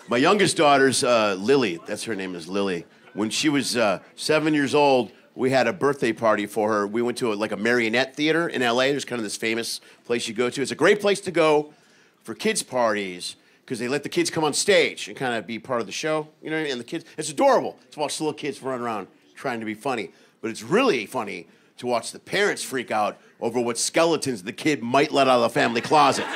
My youngest daughter's Lily. That's her name is Lily. When she was 7 years old, we had a birthday party for her. We went to a marionette theater in LA. There's kind of this famous place you go to. It's a great place to go for kids' parties because they let the kids come on stage and kind of be part of the show. You know, and the kids, it's adorable to watch the little kids run around trying to be funny. But it's really funny to watch the parents freak out over what skeletons the kid might let out of the family closet.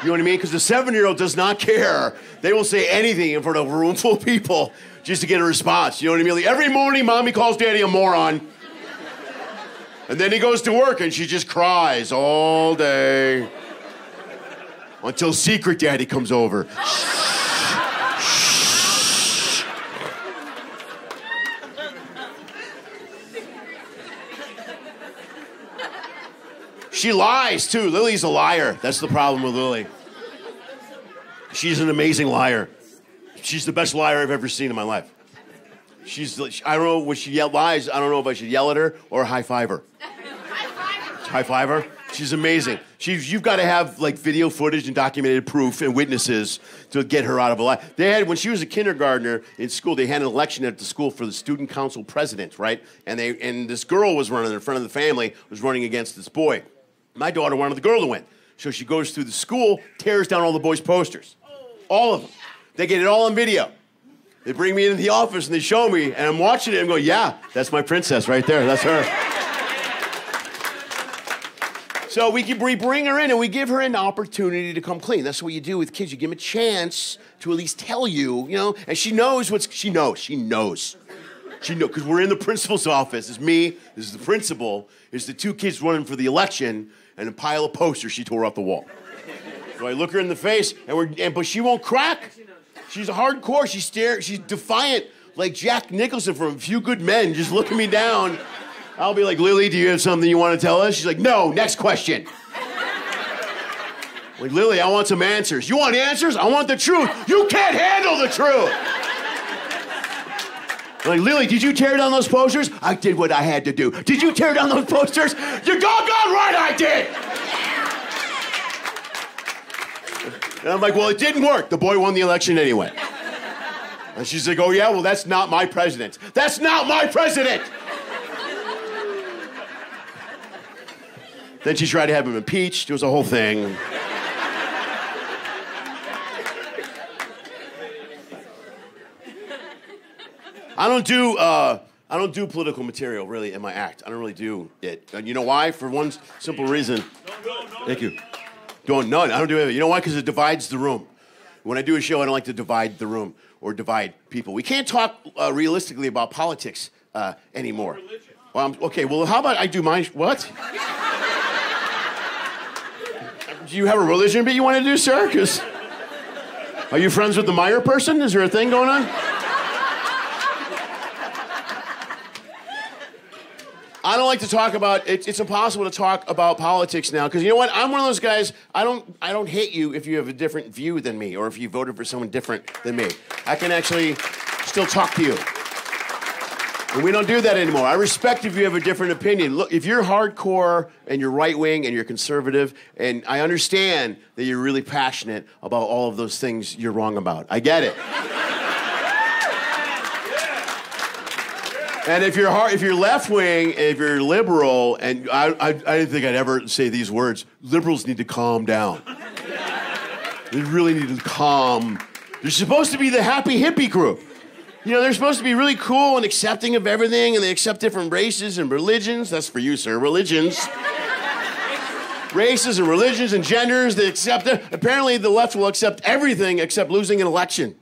You know what I mean? Because the 7-year-old does not care. They will say anything in front of a room full of people just to get a response. You know what I mean? Like, every morning, mommy calls daddy a moron. And then he goes to work and she just cries all day. Until secret daddy comes over. She lies, too. Lily's a liar. That's the problem with Lily. She's an amazing liar. She's the best liar I've ever seen in my life. I don't know, when she lies, I don't know if I should yell at her or high-five her. High-five her? She's amazing. You've got to have, video footage and documented proof and witnesses to get her out of a lie. When she was a kindergartner in school, they had an election at the school for the student council president, right? And this girl was running in front of the family, was running against this boy. My daughter wanted the girl to win. So she goes through the school, tears down all the boys' posters. All of them. They get it all on video. They bring me into the office and they show me, and I'm watching it and go, yeah, that's my princess right there. That's her. So we bring her in and we give her an opportunity to come clean. That's what you do with kids. You give them a chance to at least tell you, and she knows she knows. Because we're in the principal's office. It's me, this is the principal, it's the two kids running for the election, and a pile of posters she tore off the wall. So I look her in the face, but she won't crack. She's hardcore, she's defiant, like Jack Nicholson from A Few Good Men, just looking me down. I'll be like, Lily, do you have something you want to tell us? She's like, no, next question. Like, Lily, I want some answers. You want answers? I want the truth. You can't handle the truth. Like, Lily, did you tear down those posters? I did what I had to do. Did you tear down those posters? You're doggone right I did! And I'm like, well, it didn't work. The boy won the election anyway. And she's like, oh, yeah? Well, that's not my president. That's not my president! Then she tried to have him impeached. It was a whole thing. I don't do political material, really, in my act. I don't really do it. And you know why? For one simple reason. Thank you. None. I don't do it. You know why? Because it divides the room. When I do a show, I don't like to divide the room or divide people. We can't talk realistically about politics anymore. Okay, well, how about I do mine? What? Do you have a religion bit you want to do, sir? Are you friends with the Meyer person? Is there a thing going on? I don't like to talk about it. It's impossible to talk about politics now because you know what? I'm one of those guys. I don't hate you if you have a different view than me or if you voted for someone different than me. I can actually still talk to you. And we don't do that anymore. I respect if you have a different opinion. Look, if you're hardcore and you're right-wing and you're conservative, and I understand that you're really passionate about all of those things you're wrong about. I get it. And if you're left-wing, and if you're liberal, and I didn't think I'd ever say these words, liberals need to calm down. They really need to calm. They're supposed to be the happy hippie group. You know, they're supposed to be really cool and accepting of everything, and they accept different races and religions. That's for you, sir, religions. Races and religions and genders, they accept it. Apparently, the left will accept everything except losing an election.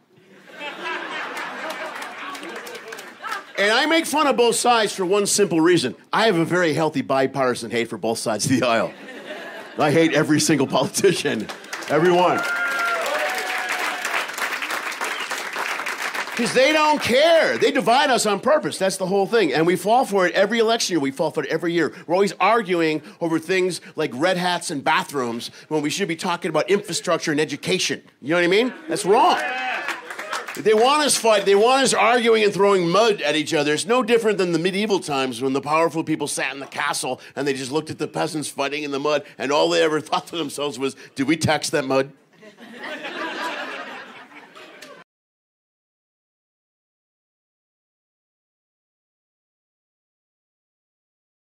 And I make fun of both sides for one simple reason. I have a very healthy bipartisan hate for both sides of the aisle. I hate every single politician, everyone. Because they don't care. They divide us on purpose. That's the whole thing. And we fall for it every election year. We fall for it every year. We're always arguing over things like red hats and bathrooms when we should be talking about infrastructure and education. You know what I mean? That's wrong. They want us fighting. They want us arguing and throwing mud at each other. It's no different than the medieval times when the powerful people sat in the castle and they just looked at the peasants fighting in the mud and all they ever thought to themselves was, did we tax that mud?